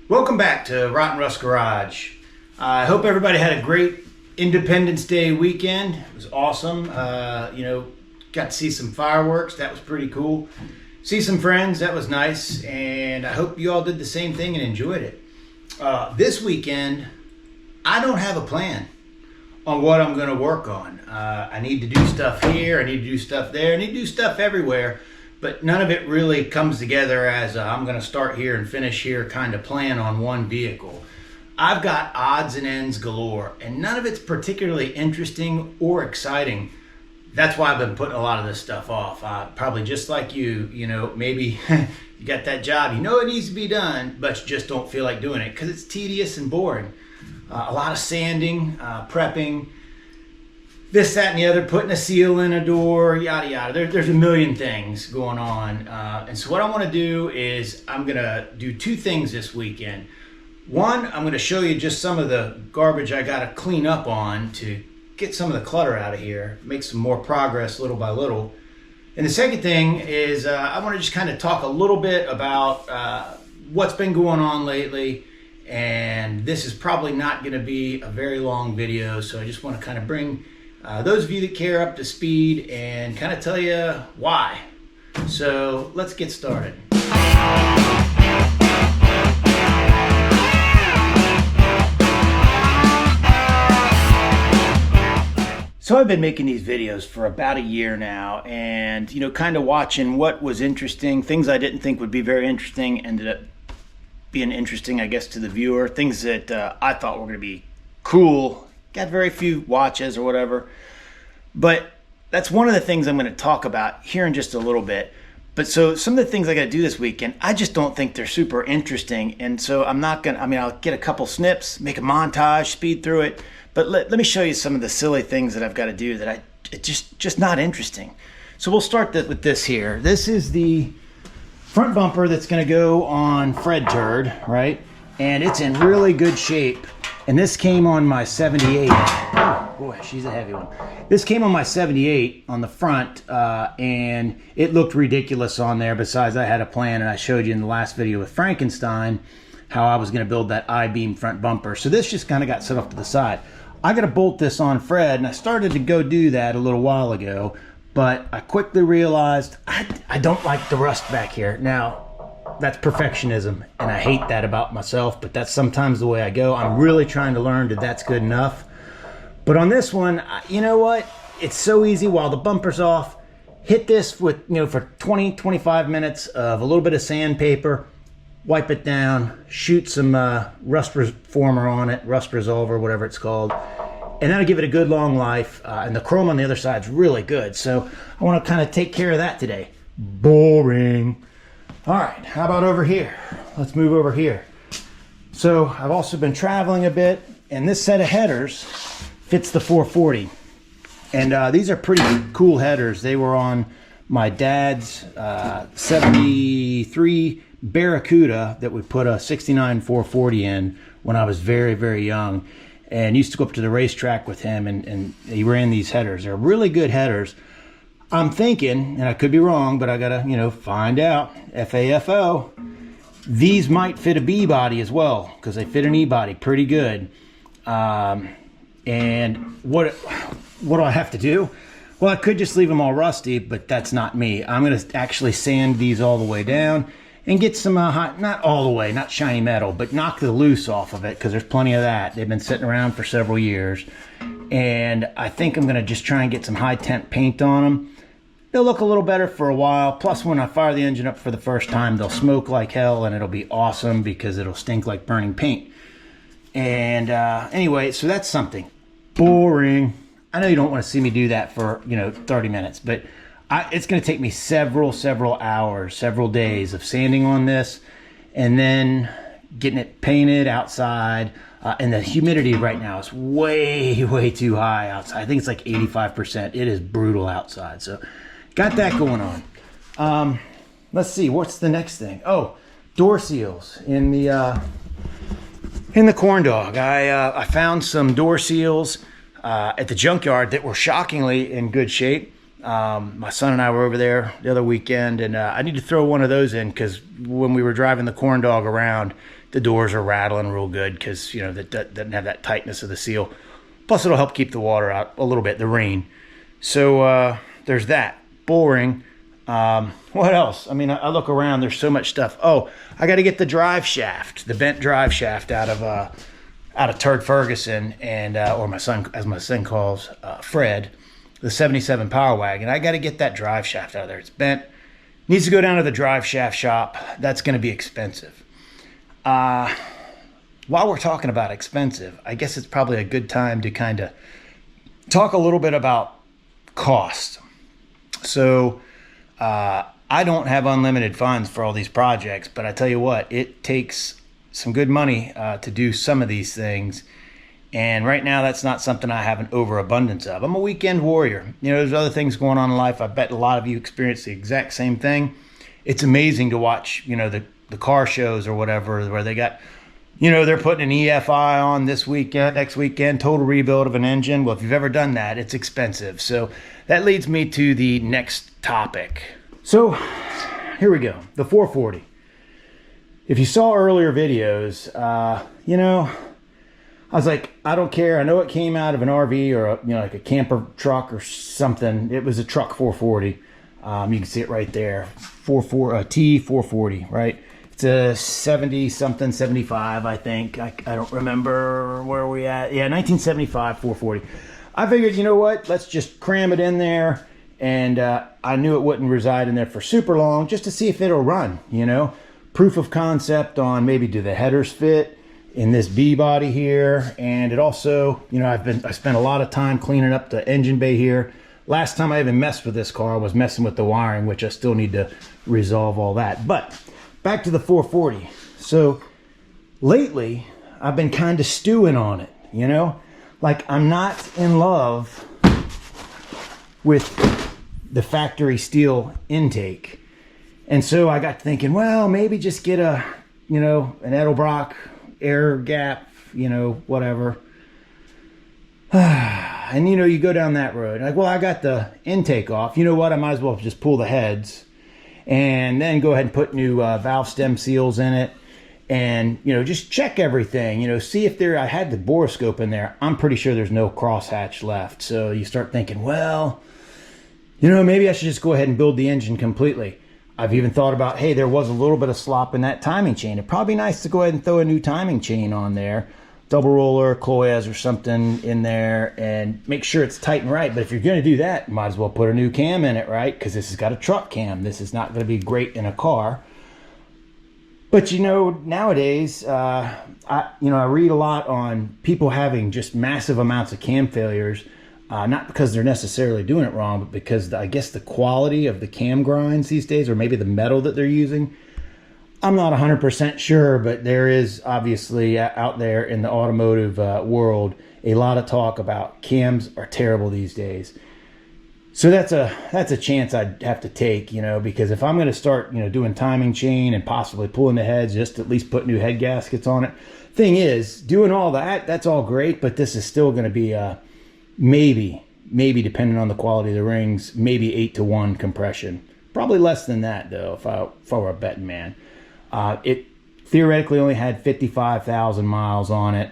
Welcome back to Rotten Rust Garage. I hope everybody had a great Independence Day weekend. It was awesome. Got to see some fireworks. That was pretty cool. See some friends. That was nice. And I hope you all did the same thing and enjoyed it. This weekend, I don't have a plan on what I'm going to work on. I need to do stuff here. I need to do stuff there. I need to do stuff everywhere. But none of it really comes together as I'm going to start here and finish here kind of plan on one vehicle. I've got odds and ends galore, and none of it's particularly interesting or exciting. That's why I've been putting a lot of this stuff off. Probably just like you, maybe you got that job, it needs to be done, but you just don't feel like doing it because it's tedious and boring. A lot of sanding, prepping, this, that, and the other, putting a seal in a door, yada, yada. There's a million things going on. And so what I want to do is I'm going to do two things this weekend. One, I'm going to show you just some of the garbage I got to clean up on to get some of the clutter out of here, make some more progress little by little. And the second thing is I want to just kind of talk a little bit about what's been going on lately. And this is probably not going to be a very long video, so I just want to kind of bring those of you that care up to speed and kind of tell you why. So let's get started. So I've been making these videos for about a year now, and kind of watching what was interesting, things I didn't think would be very interesting ended up being interesting, I guess, to the viewer. Things that I thought were going to be cool got very few watches or whatever. But that's one of the things I'm going to talk about here in just a little bit. But so some of the things I got to do this weekend, I just don't think they're super interesting. And so I'm not going to, I'll get a couple snips, make a montage, speed through it. But let me show you some of the silly things that I've got to do that it's just not interesting. So we'll start with this here. This is the front bumper that's going to go on Fred Turd, right? And it's in really good shape. And this came on my 78. Oh, boy, she's a heavy one. This came on my 78 on the front, and it looked ridiculous on there. Besides, I had a plan, and I showed you in the last video with Frankenstein how I was going to build that I-beam front bumper. So this just kind of got set off to the side. I got to bolt this on Fred, and I started to go do that a little while ago, but I quickly realized I don't like the rust back here. Now, that's perfectionism, and I hate that about myself, but that's sometimes the way I go. I'm really trying to learn that that's good enough. But on this one, you know what? It's so easy while the bumper's off. Hit this with, for 20, 25 minutes of a little bit of sandpaper, wipe it down, shoot some rust reformer on it, rust resolver, whatever it's called, and that'll give it a good long life. And the chrome on the other side is really good. So I want to kind of take care of that today. Boring. All right, how about over here? Let's move over here. So I've also been traveling a bit, and this set of headers fits the 440. And these are pretty cool headers. They were on my dad's 73 Barracuda that we put a 69 440 in when I was very, very young. And used to go up to the racetrack with him, and he ran these headers. They're really good headers. I'm thinking, and I could be wrong, but I gotta, find out. FAFO. These might fit a B body as well, because they fit an E body pretty good. And what do I have to do? Well, I could just leave them all rusty, but that's not me. I'm gonna actually sand these all the way down and get some not all the way, not shiny metal, but knock the loose off of it, because there's plenty of that. They've been sitting around for several years. And I think I'm going to just try and get some high temp paint on them. They'll look a little better for a while. Plus, when I fire the engine up for the first time, they'll smoke like hell, and it'll be awesome because it'll stink like burning paint. And anyway, so that's something. Boring. I know you don't want to see me do that for, 30 minutes, but it's going to take me several hours, several days of sanding on this, and then getting it painted outside. And the humidity right now is way too high outside. I think it's like 85%. It is brutal outside. So got that going on. Let's see, what's the next thing? Oh, door seals in the corn dog. I found some door seals at the junkyard that were shockingly in good shape. My son and I were over there the other weekend, and I need to throw one of those in because when we were driving the corn dog around, the doors are rattling real good because, you know, that doesn't have that tightness of the seal. Plus, it'll help keep the water out a little bit, the rain. So there's that. Bull ring. What else? I mean, I look around. There's so much stuff. Oh, I got to get the drive shaft, the bent drive shaft out of Turd Ferguson, and or my son, as my son calls Fred, the 77 Power Wagon. I got to get that drive shaft out of there. It's bent. Needs to go down to the drive shaft shop. That's going to be expensive. While we're talking about expensive, I guess it's probably a good time to kind of talk a little bit about cost. So I don't have unlimited funds for all these projects, but I tell you what, it takes some good money to do some of these things. And right now, that's not something I have an overabundance of. I'm a weekend warrior. You know, there's other things going on in life. I bet a lot of you experience the exact same thing. It's amazing to watch, you know, the car shows or whatever, where they got, you know, they're putting an EFI on this weekend, next weekend, total rebuild of an engine. Well, if you've ever done that, it's expensive. So that leads me to the next topic. So here we go, the 440. If you saw earlier videos, you know, I was like, I don't care. I know it came out of an RV or a, you know, like a camper truck or something. It was a truck 440. You can see it right there, T440, right? It's a 70 something, 75, I think. I don't remember where we at. Yeah, 1975 440. I figured, you know what? Let's just cram it in there. And I knew it wouldn't reside in there for super long, just to see if it'll run, you know? Proof of concept on maybe do the headers fit in this B body here. And it also, you know, I spent a lot of time cleaning up the engine bay here. Last time I even messed with this car was messing with the wiring, which I still need to resolve all that. But back to the 440. So lately I've been kind of stewing on it, you know, like I'm not in love with the factory steel intake. And so I got thinking, well, maybe just get a, you know, an Edelbrock air gap, you know, whatever. And, you know, you go down that road. Like, well, I got the intake off. You know what? I might as well just pull the heads and then go ahead and put new valve stem seals in it. And, you know, just check everything, you know, see if there, I had the borescope in there. I'm pretty sure there's no crosshatch left. So you start thinking, well, you know, maybe I should just go ahead and build the engine completely. I've even thought about, hey, there was a little bit of slop in that timing chain. It'd probably be nice to go ahead and throw a new timing chain on there. Double roller, Cloyes or something in there and make sure it's tight and right. But if you're going to do that, you might as well put a new cam in it, right? Because this has got a truck cam. This is not going to be great in a car. But, you know, nowadays, I read a lot on people having just massive amounts of cam failures. Not because they're necessarily doing it wrong, but because I guess the quality of the cam grinds these days, or maybe the metal that they're using. I'm not 100% sure, but there is obviously out there in the automotive world a lot of talk about cams are terrible these days. So that's a chance I'd have to take, you know, because if I'm going to start, you know, doing timing chain and possibly pulling the heads, just at least put new head gaskets on it. Thing is, doing all that, that's all great, but this is still going to be maybe depending on the quality of the rings, maybe 8-to-1 compression. Probably less than that though, if I were a betting man. It theoretically only had 55,000 miles on it.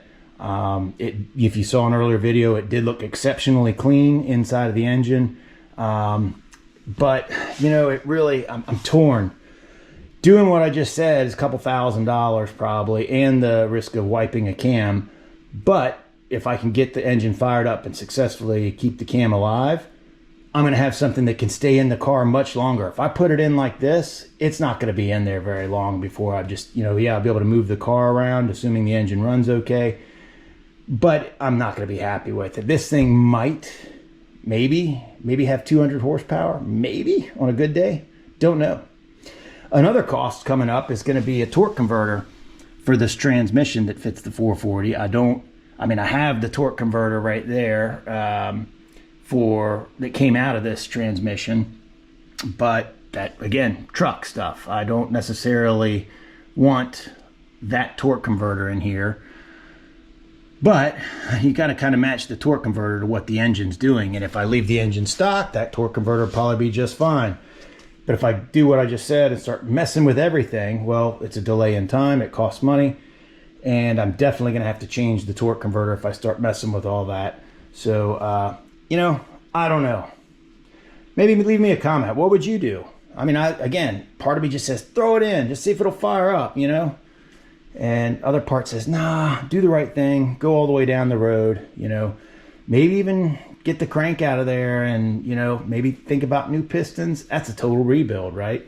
If you saw an earlier video, it did look exceptionally clean inside of the engine. But you know, it really, I'm torn. Doing what I just said is a couple $1,000 probably, and the risk of wiping a cam. But if I can get the engine fired up and successfully keep the cam alive, I'm going to have something that can stay in the car much longer. If I put it in like this, it's not going to be in there very long before I just, you know, yeah, I'll be able to move the car around, assuming the engine runs okay. But I'm not going to be happy with it. This thing might, maybe have 200 horsepower, maybe on a good day. Don't know. Another cost coming up is going to be a torque converter for this transmission that fits the 440. I have the torque converter right there that came out of this transmission, but that, again, truck stuff. I don't necessarily want that torque converter in here, but you got to kind of match the torque converter to what the engine's doing. And if I leave the engine stock, that torque converter will probably be just fine. But if I do what I just said and start messing with everything, well, it's a delay in time, it costs money. and I'm definitely going to have to change the torque converter if I start messing with all that. So, you know, I don't know. Maybe leave me a comment. What would you do? I mean, again, part of me just says, throw it in, just see if it'll fire up, you know? And other part says, nah, do the right thing, go all the way down the road, you know? Maybe even get the crank out of there and, you know, maybe think about new pistons. That's a total rebuild, right?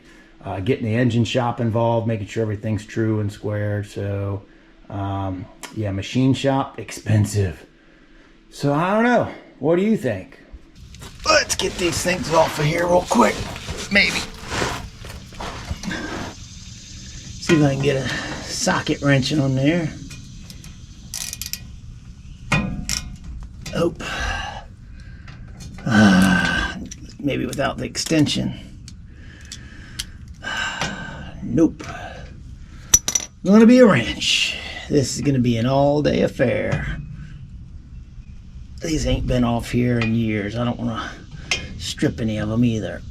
Getting the engine shop involved, making sure everything's true and square. So, yeah, machine shop, expensive. So I don't know. What do you think? Let's get these things off of here real quick. Maybe. See if I can get a socket wrenching on there. Oh. Maybe without the extension. Nope. Gonna be a wrench. This is gonna be an all-day affair. These ain't been off here in years. I don't want to strip any of them either.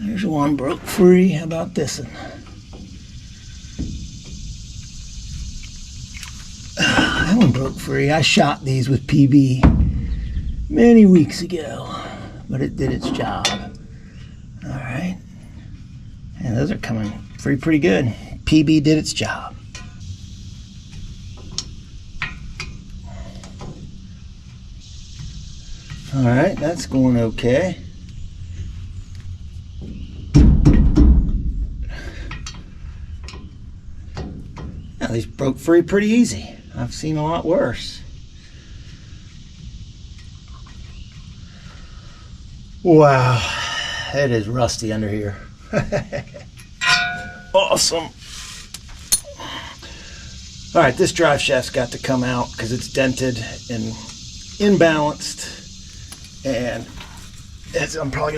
There's one broke free. How about this one? That one broke free. I shot these with PB many weeks ago, but it did its job. All right. And those are coming free pretty good. PB did its job. All right, that's going okay. Now, these broke free pretty easy. I've seen a lot worse. Wow, it is rusty under here. Awesome. All right, this drive shaft's got to come out because it's dented and imbalanced. And I'm probably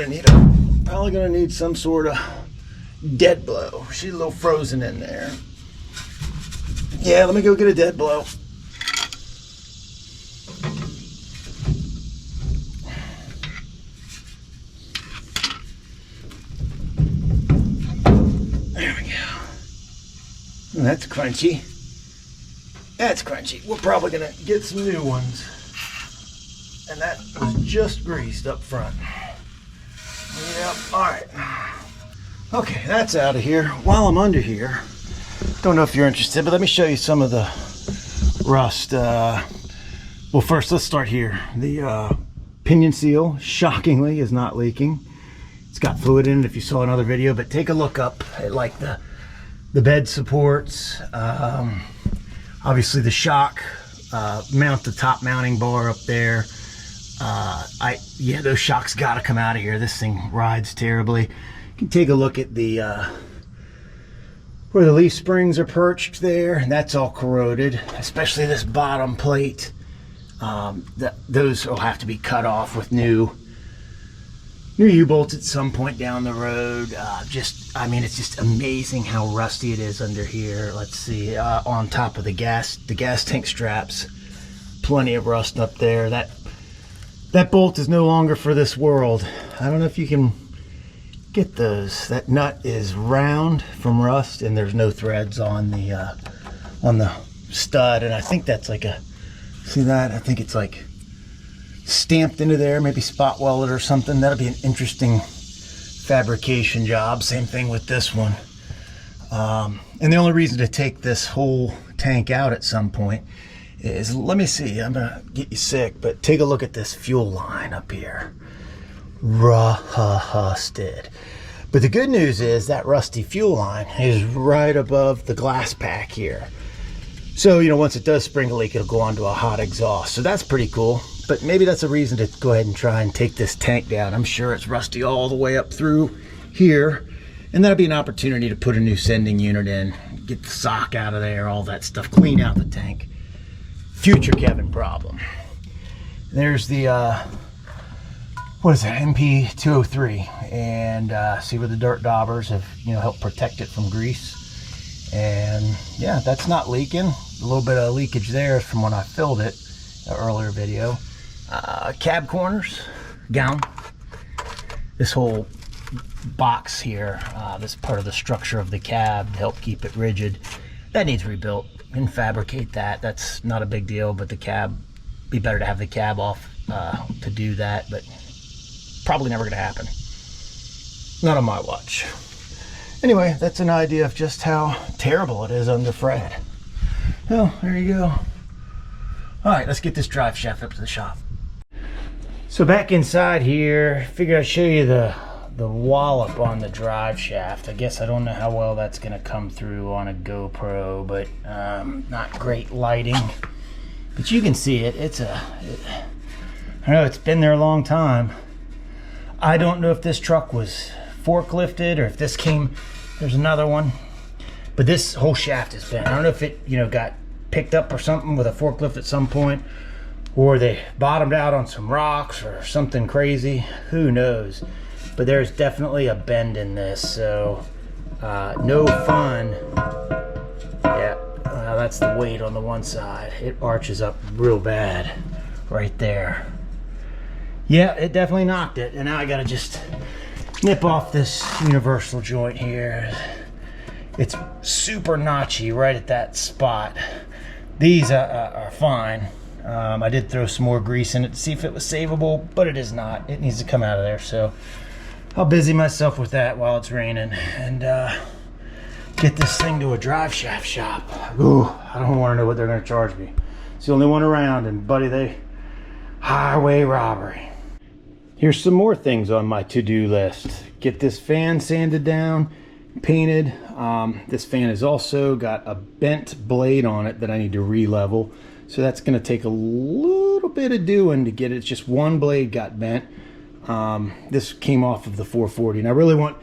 gonna need some sort of dead blow. She's a little frozen in there. Yeah, let me go get a dead blow. There we go. That's crunchy. That's crunchy. We're probably gonna get some new ones. And that was just greased up front. Yep, all right. Okay, that's out of here. While I'm under here, don't know if you're interested, but let me show you some of the rust. Well, first, let's start here. The pinion seal, shockingly, is not leaking. It's got fluid in it if you saw another video, but take a look up at like the bed supports. Obviously the shock, mount the top mounting bar up there. Yeah, those shocks gotta come out of here. This thing rides terribly. You can take a look at the where the leaf springs are perched there, and that's all corroded, especially this bottom plate. Those will have to be cut off with new U-bolts at some point down the road. I mean, it's just amazing how rusty it is under here. Let's see, on top of the gas tank straps, plenty of rust up there. That bolt is no longer for this world. I don't know if you can get those. That nut is round from rust, and there's no threads on the stud. And I think that's like see that? I think it's like stamped into there, maybe spot welded or something. That'll be an interesting fabrication job. Same thing with this one. And the only reason to take this whole tank out at some point is, let me see, I'm gonna get you sick, but take a look at this fuel line up here. Rusted. But the good news is that rusty fuel line is right above the glass pack here. So, you know, once it does spring a leak, it'll go onto a hot exhaust. So that's pretty cool. But maybe that's a reason to go ahead and try and take this tank down. I'm sure it's rusty all the way up through here. And that'll be an opportunity to put a new sending unit in, get the sock out of there, all that stuff, clean out the tank. Future Kevin problem. There's the, what is that, MP203. And see where the dirt daubers have, you know, helped protect it from grease. And yeah, that's not leaking. A little bit of leakage there from when I filled it, an earlier video. Cab corners, gone. This whole box here, this part of the structure of the cab to help keep it rigid. That needs rebuilt. Can fabricate that. That's not a big deal, but the cab, be better to have the cab off to do that, but probably never gonna happen. Not on my watch. Anyway, that's an idea of just how terrible it is under Fred. Well, there you go. All right, let's get this drive shaft up to the shop. So back inside here, figured I'd show you the wallop on the drive shaft. I guess I don't know how well that's gonna come through on a GoPro, but not great lighting. But you can see it. I know it's been there a long time. I don't know if this truck was forklifted or if this came, there's another one. But this whole shaft is bent. I don't know if it, got picked up or something with a forklift at some point, or they bottomed out on some rocks or something crazy. Who knows? But there's definitely a bend in this, so no fun. Yeah, that's the weight on the one side. It arches up real bad right there. Yeah, it definitely knocked it, and now I gotta just nip off this universal joint here. It's super notchy right at that spot. These are fine. I did throw some more grease in it to see if it was savable, but it is not. It needs to come out of there, so I'll busy myself with that while it's raining and get this thing to a drive shaft shop. Ooh, I don't want to know what they're going to charge me. It's the only one around, and buddy, highway robbery. Here's some more things on my to-do list. Get this fan sanded down, painted. This fan has also got a bent blade on it that I need to re-level. So that's going to take a little bit of doing to get it. It's just one blade got bent. This came off of the 440, and I really want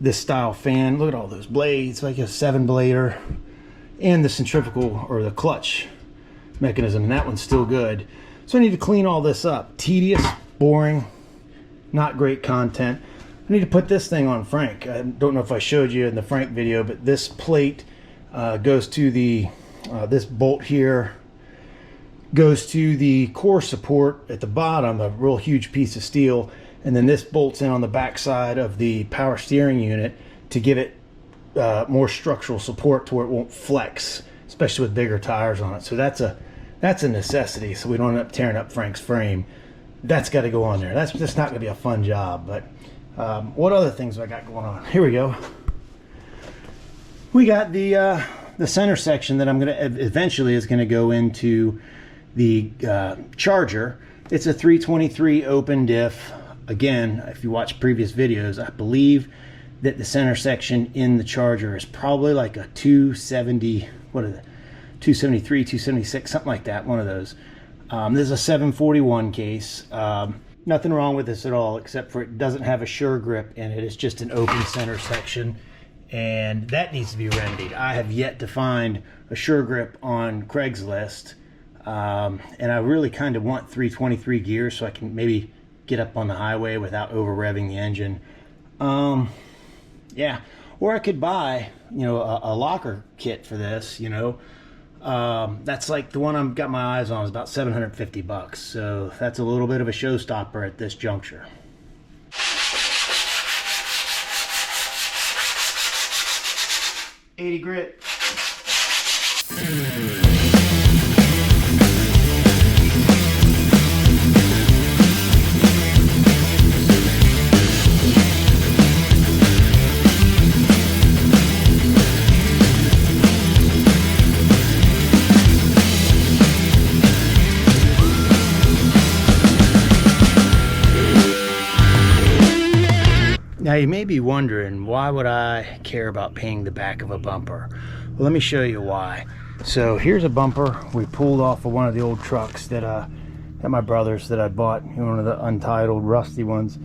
this style fan. Look at all those blades, like a 7-blader, and the centrifugal or the clutch mechanism, and that one's still good. So I need to clean all this up. Tedious, boring, not great content. I need to put this thing on Frank. I don't know if I showed you in the Frank video, but this plate goes to the this bolt here goes to the core support at the bottom, a real huge piece of steel, and then this bolts in on the back side of the power steering unit to give it more structural support to where it won't flex, especially with bigger tires on it. So that's a necessity, so we don't end up tearing up Frank's frame. That's got to go on there. That's just not going to be a fun job. But what other things have I got going on? Here we go. We got the center section that I'm going to eventually is going to go into the charger. It's a 323 open diff. Again, if you watch previous videos, I believe that the center section in the charger is probably like a 270, what is it, 273, 276, something like that, one of those. This is a 741 case. Nothing wrong with this at all, except for it doesn't have a sure grip in it. It's just an open center section, and that needs to be remedied. I have yet to find a sure grip on Craigslist. And I really kind of want 323 gears so I can maybe get up on the highway without over revving the engine. Yeah, or I could buy, a locker kit for this, that's like the one I've got my eyes on is about 750 bucks. So that's a little bit of a showstopper at this juncture. '80 grit. Now you may be wondering, why would I care about painting the back of a bumper? Well, let me show you why. So here's a bumper we pulled off of one of the old trucks that at my brother's that I bought, one of the untitled rusty ones.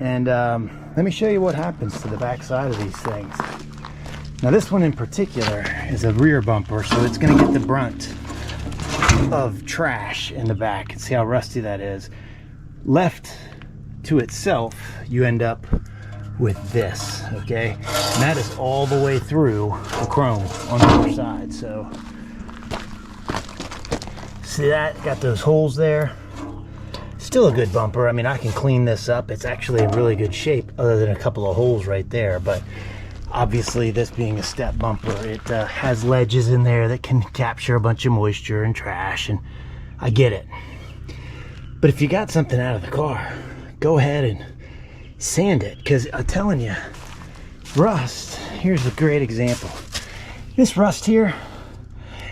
And let me show you what happens to the back side of these things. Now this one in particular is a rear bumper, so it's going to get the brunt of trash in the back. And see how rusty that is. Left to itself, you end up with this, okay? And that is all the way through the chrome on the other side. So see that? Got those holes there. Still a good bumper. I mean, I can clean this up. It's actually in really good shape other than a couple of holes right there. But obviously, this being a step bumper, it has ledges in there that can capture a bunch of moisture and trash, and I get it. But if you got something out of the car, go ahead and sand it, because I'm telling you, rust, here's a great example. This rust here,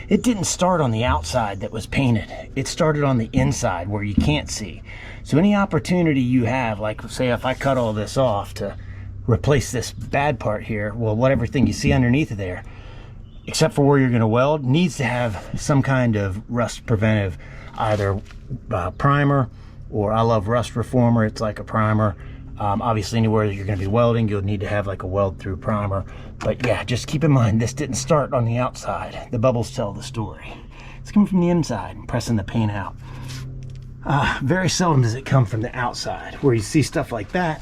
it didn't start on the outside that was painted. It started on the inside where you can't see. So any opportunity you have, like say if I cut all this off to replace this bad part here, well, whatever thing you see underneath of there, except for where you're going to weld, needs to have some kind of rust preventive, either primer, or I love Rust Reformer. It's like a primer. Obviously anywhere that you're going to be welding, you'll need to have like a weld through primer. But yeah, just keep in mind, this didn't start on the outside. The bubbles tell the story. It's coming from the inside and pressing the paint out. Very seldom does it come from the outside. Where you see stuff like that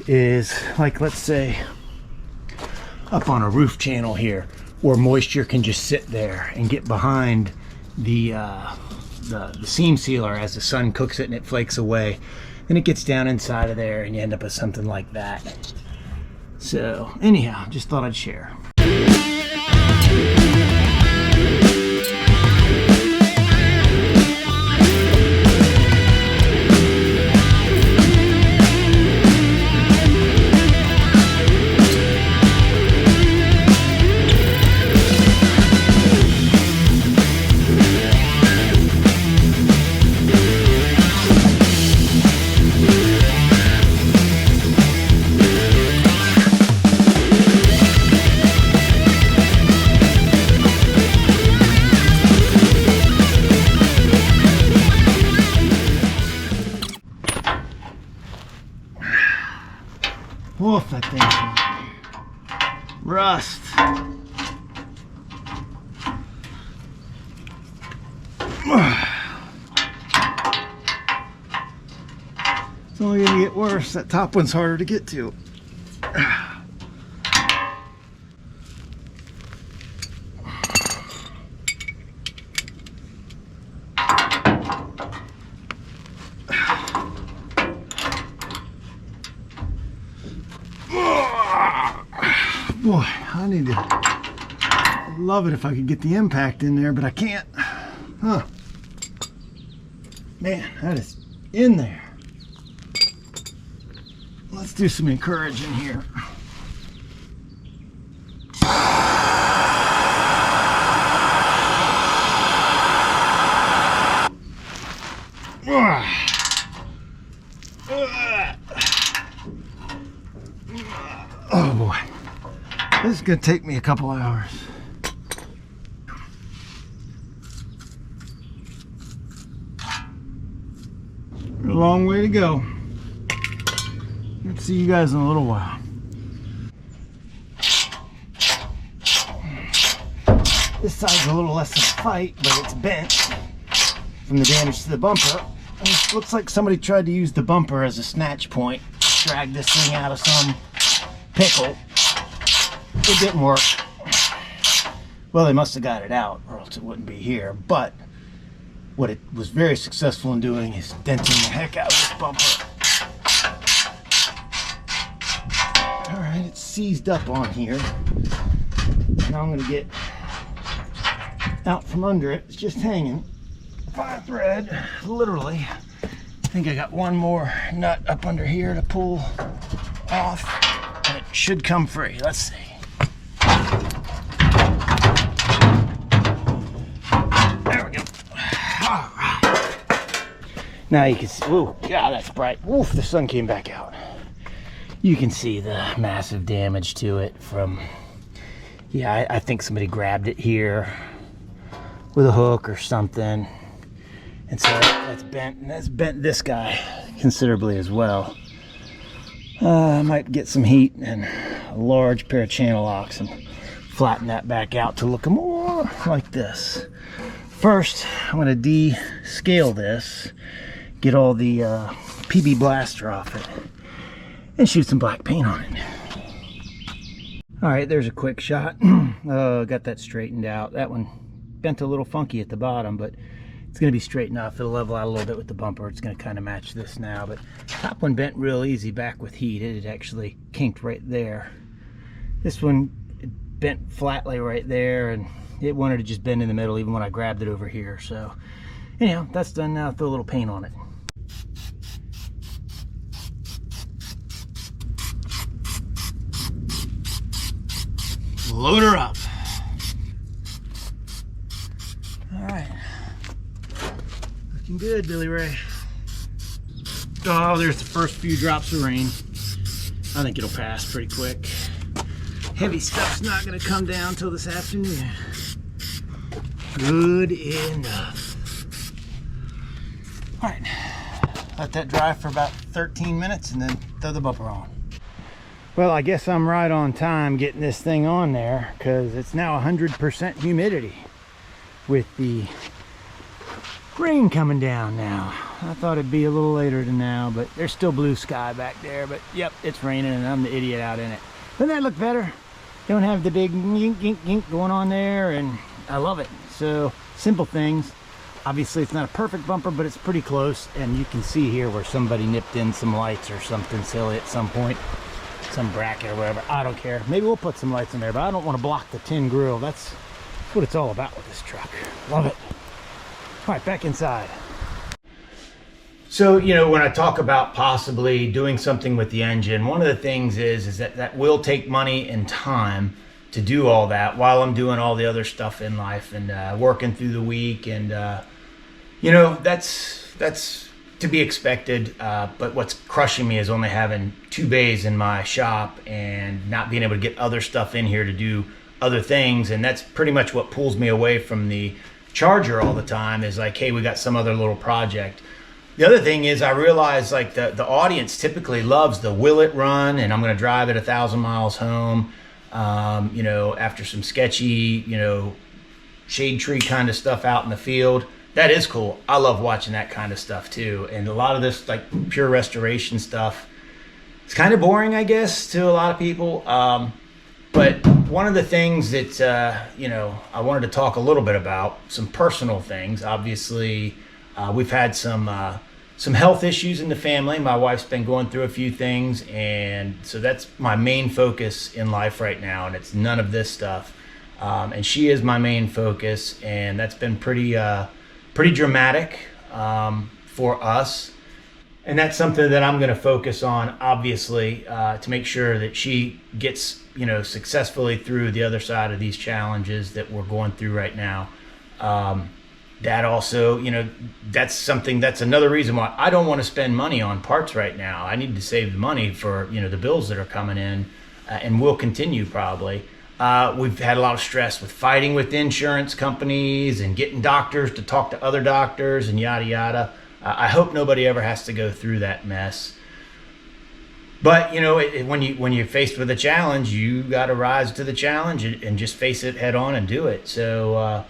is like, let's say up on a roof channel here, where moisture can just sit there and get behind the seam sealer as the sun cooks it and it flakes away. And it gets down inside of there and you end up with something like that. So anyhow, just thought I'd share. Woof, that thing. Rust. It's only gonna get worse. That top one's harder to get to. Boy, I need to, I'd love it if I could get the impact in there, but I can't. Huh. Man, that is in there. Let's do some encouraging here. Oh boy. This is going to take me a couple hours. A long way to go. Let's see you guys in a little while. This side's a little less of a fight, but it's bent from the damage to the bumper. And it looks like somebody tried to use the bumper as a snatch point, drag this thing out of some pickle. It didn't work. Well, they must have got it out or else it wouldn't be here. But what it was very successful in doing is denting the heck out of this bumper. All right, it's seized up on here. Now I'm going to get out from under it. It's just hanging by a thread, literally. I think I got one more nut up under here to pull off, and it should come free. Let's see. There we go. All right. Now you can see, oh God, that's bright. Oof, the sun came back out. You can see the massive damage to it from, yeah, I think somebody grabbed it here with a hook or something. And so that's bent, and that's bent this guy considerably as well. I might get some heat and a large pair of channel locks and flatten that back out to look more like this. First, I'm going to de-scale this, get all the PB blaster off it, and shoot some black paint on it. All right, there's a quick shot. Got that straightened out. That one bent a little funky at the bottom, but It's going to be straight enough. It'll level out a little bit with the bumper. It's going to kind of match this now. But top one bent real easy back with heat. It had actually kinked right there. This one bent flatly right there, and it wanted to just bend in the middle even when I grabbed it over here. So anyhow, that's done now. Throw a little paint on it. Load her up. All right. Looking good, Billy Ray. Oh, there's the first few drops of rain. I think it'll pass pretty quick. Heavy stuff's not gonna come down till this afternoon. Good enough. All right, let that dry for about 13 minutes and then throw the bumper on. Well, I guess I'm right on time getting this thing on there because it's now 100% humidity with the rain coming down now. I thought it'd be a little later than now, but there's still blue sky back there. But yep, it's raining and I'm the idiot out in it. Doesn't that look better? Don't have the big yink, yink, yink going on there, and I love it. So simple things. Obviously it's not a perfect bumper, but it's pretty close, and you can see here where somebody nipped in some lights or something silly at some point, some bracket or whatever. I don't care. Maybe we'll put some lights in there, but I don't want to block the tin grill. That's what it's all about with this truck. Love it. All right, back inside. So, you know, when I talk about possibly doing something with the engine, one of the things is that will take money and time to do all that while I'm doing all the other stuff in life and working through the week. And, you know, that's to be expected. But what's crushing me is only having 2 bays in my shop and not being able to get other stuff in here to do other things. And that's pretty much what pulls me away from the Charger all the time, is like, hey, we got some other little project. The other thing is I realize like the audience typically loves the will it run, and I'm going to drive it 1,000 miles home, you know, after some sketchy, you know, shade tree kind of stuff out in the field. That is cool. I love watching that kind of stuff too. And a lot of this like pure restoration stuff, it's kind of boring, I guess, to a lot of people. But one of the things that, you know, I wanted to talk a little bit about, some personal things. Obviously, we've had some health issues in the family. My wife's been going through a few things, and so that's my main focus in life right now, and it's none of this stuff. And she is my main focus, and that's been pretty dramatic for us. And that's something that I'm going to focus on, obviously, to make sure that she gets, you know, successfully through the other side of these challenges that we're going through right now. That also, you know, that's another reason why I don't want to spend money on parts right now. I need to save the money for, you know, the bills that are coming in, and will continue probably. We've had a lot of stress with fighting with insurance companies and getting doctors to talk to other doctors and yada yada. I hope nobody ever has to go through that mess. But, you know, when you're faced with a challenge, you got to rise to the challenge and just face it head on and do it. So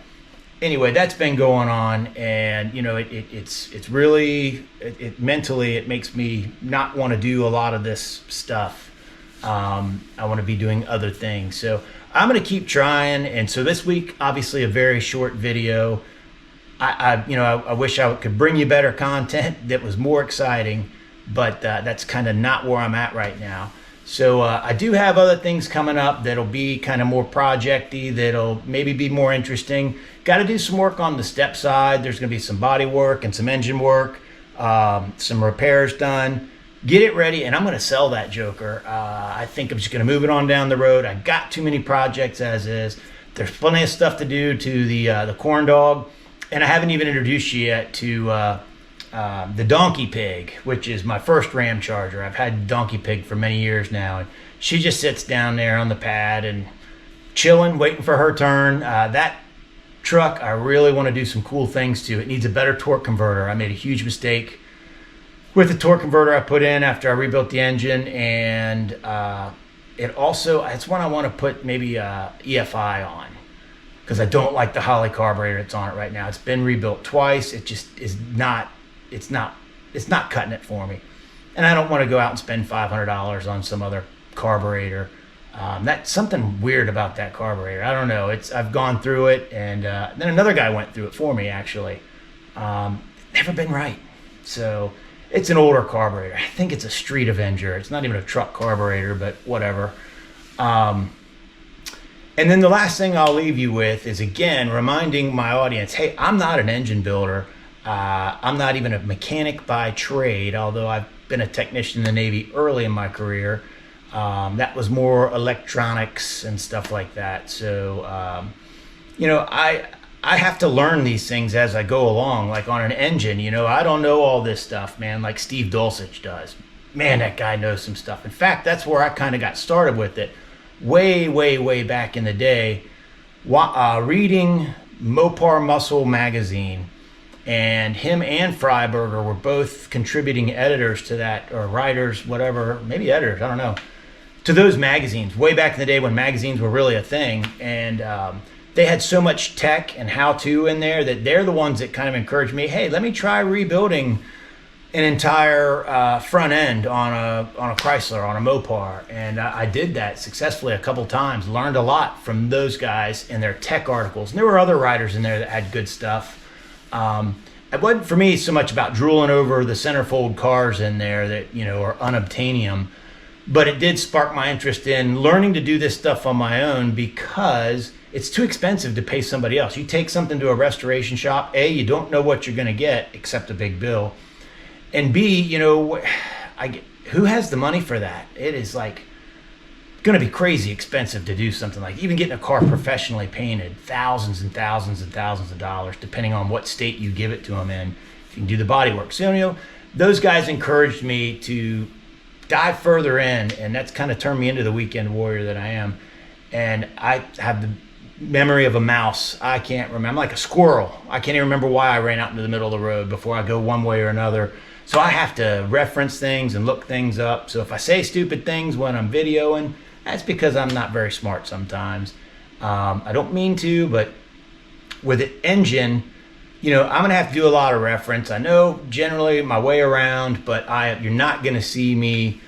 anyway, that's been going on, and, you know, it's really mentally it makes me not want to do a lot of this stuff. I want to be doing other things. So I'm going to keep trying. And so this week, obviously a very short video. I wish I could bring you better content that was more exciting, but that's kind of not where I'm at right now. So I do have other things coming up that'll be kind of more projecty, that'll maybe be more interesting. Got to do some work on the step side. There's going to be some body work and some engine work, some repairs done. Get it ready, and I'm going to sell that joker. I think I'm just going to move it on down the road. I got too many projects as is. There's plenty of stuff to do to the corn dog. And I haven't even introduced you yet to the Donkey Pig, which is my first Ram Charger. I've had Donkey Pig for many years now, and she just sits down there on the pad and chilling, waiting for her turn. That truck, I really want to do some cool things to. It needs a better torque converter. I made a huge mistake with the torque converter I put in after I rebuilt the engine, and it's one I want to put maybe EFI on, because I don't like the Holley carburetor that's on it right now. It's been rebuilt twice. It just is not, it's not cutting it for me. And I don't want to go out and spend $500 on some other carburetor. That's something weird about that carburetor. I don't know. I've gone through it, and then another guy went through it for me, actually. Never been right. So it's an older carburetor. I think it's a Street Avenger. It's not even a truck carburetor, but whatever. And then the last thing I'll leave you with is, again, reminding my audience, hey, I'm not an engine builder. I'm not even a mechanic by trade, although I've been a technician in the Navy early in my career. That was more electronics and stuff like that. So, I have to learn these things as I go along. Like on an engine, I don't know all this stuff, man, like Steve Dulcich does. Man, that guy knows some stuff. In fact, that's where I kind of got started with it. Way back in the day, reading Mopar Muscle magazine, and him and Freiberger were both contributing editors to that, or writers, whatever, maybe editors, I don't know, to those magazines way back in the day when magazines were really a thing. And they had so much tech and how-to in there that they're the ones that kind of encouraged me, hey, let me try rebuilding an entire front end on a Chrysler, on a Mopar. And I did that successfully a couple times, learned a lot from those guys and their tech articles. And there were other writers in there that had good stuff. It wasn't for me so much about drooling over the centerfold cars in there that, are unobtainium, but it did spark my interest in learning to do this stuff on my own, because it's too expensive to pay somebody else. You take something to a restoration shop, A, you don't know what you're going to get except a big bill. And B, who has the money for that? It is like going to be crazy expensive to do something like even getting a car professionally painted, thousands and thousands and thousands of dollars, depending on what state you give it to them in, if you can do the body work. So, those guys encouraged me to dive further in, and that's kind of turned me into the weekend warrior that I am. And I have the memory of a mouse. I can't remember. I'm like a squirrel. I can't even remember why I ran out into the middle of the road before I go one way or another. So I have to reference things and look things up. So if I say stupid things when I'm videoing, that's because I'm not very smart sometimes. I don't mean to, but with an engine, I'm going to have to do a lot of reference. I know generally my way around, but you're not going to see me,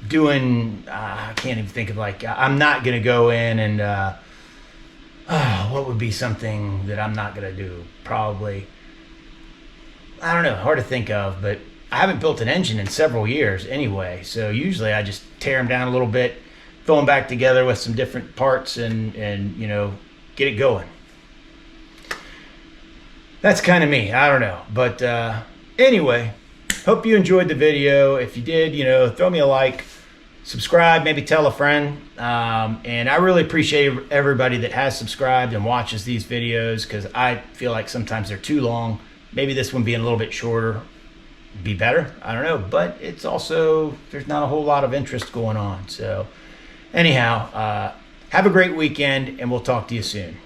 doing, I can't even think of, I'm not going to go in and, what would be something that I'm not going to do? Probably, I don't know, hard to think of, but I haven't built an engine in several years anyway. So usually I just tear them down a little bit, fill them back together with some different parts and get it going. That's kind of me. I don't know. But anyway, hope you enjoyed the video. If you did, throw me a like, subscribe, maybe tell a friend. And I really appreciate everybody that has subscribed and watches these videos, because I feel like sometimes they're too long. Maybe this one being a little bit shorter would be better. I don't know. But it's also, there's not a whole lot of interest going on. So anyhow, have a great weekend, and we'll talk to you soon.